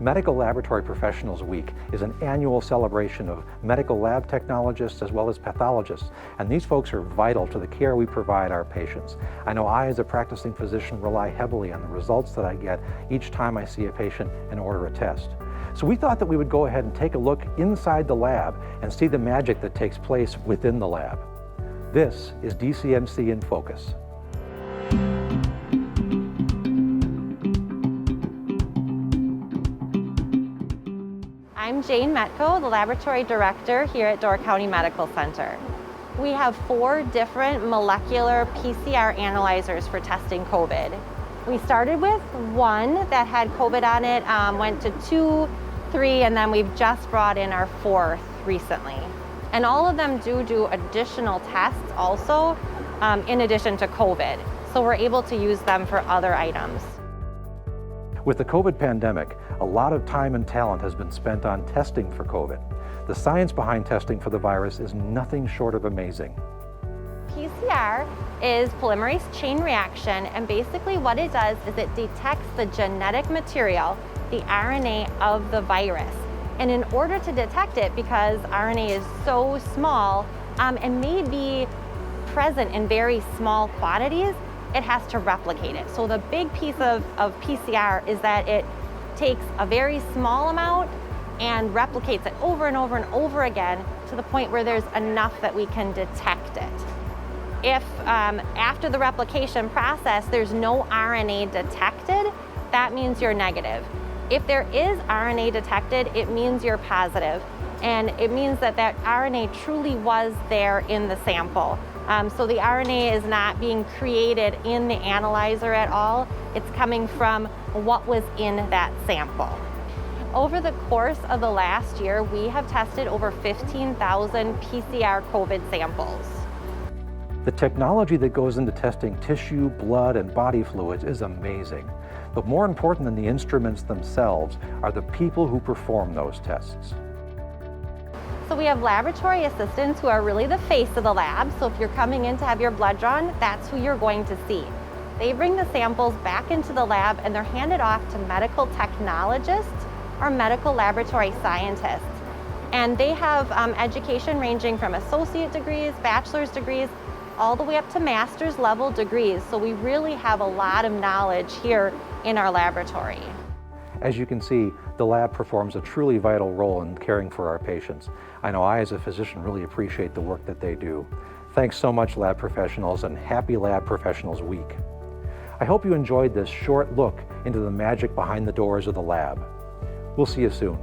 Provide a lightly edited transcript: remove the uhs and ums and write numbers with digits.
Medical Laboratory Professionals Week is an annual celebration of medical lab technologists as well as pathologists, and these folks are vital to the care we provide our patients. I know I, as a practicing physician, rely heavily on the results that I get each time I see a patient and order a test. So we thought that we would go ahead and take a look inside the lab and see the magic that takes place within the lab. This is DCMC in Focus. I'm Jane Metko, the Laboratory Director here at Door County Medical Center. We have 4 different molecular PCR analyzers for testing COVID. We started with 1 that had COVID on it, went to 2, 3, and then we've just brought in our 4th recently. And all of them do additional tests also, in addition to COVID. So we're able to use them for other items. With the COVID pandemic, a lot of time and talent has been spent on testing for COVID. The science behind testing for the virus is nothing short of amazing. PCR is polymerase chain reaction, and basically what it does is it detects the genetic material, the RNA of the virus. And in order to detect it, because RNA is so small and may be present in very small quantities, it has to replicate it. So the big piece of PCR is that it takes a very small amount and replicates it over and over and over again to the point where there's enough that we can detect it. If after the replication process there's no RNA detected, that means you're negative. If there is RNA detected, it means you're positive. And it means that that RNA truly was there in the sample. So the RNA is not being created in the analyzer at all. It's coming from what was in that sample. Over the course of the last year, we have tested over 15,000 PCR COVID samples. The technology that goes into testing tissue, blood, and body fluids is amazing. But more important than the instruments themselves are the people who perform those tests. So we have laboratory assistants who are really the face of the lab. So if you're coming in to have your blood drawn, that's who you're going to see. They bring the samples back into the lab and they're handed off to medical technologists or medical laboratory scientists. And they have education ranging from associate degrees, bachelor's degrees, all the way up to master's level degrees. So we really have a lot of knowledge here in our laboratory. As you can see, the lab performs a truly vital role in caring for our patients. I know I, as a physician, really appreciate the work that they do. Thanks so much, lab professionals, and happy Lab Professionals Week. I hope you enjoyed this short look into the magic behind the doors of the lab. We'll see you soon.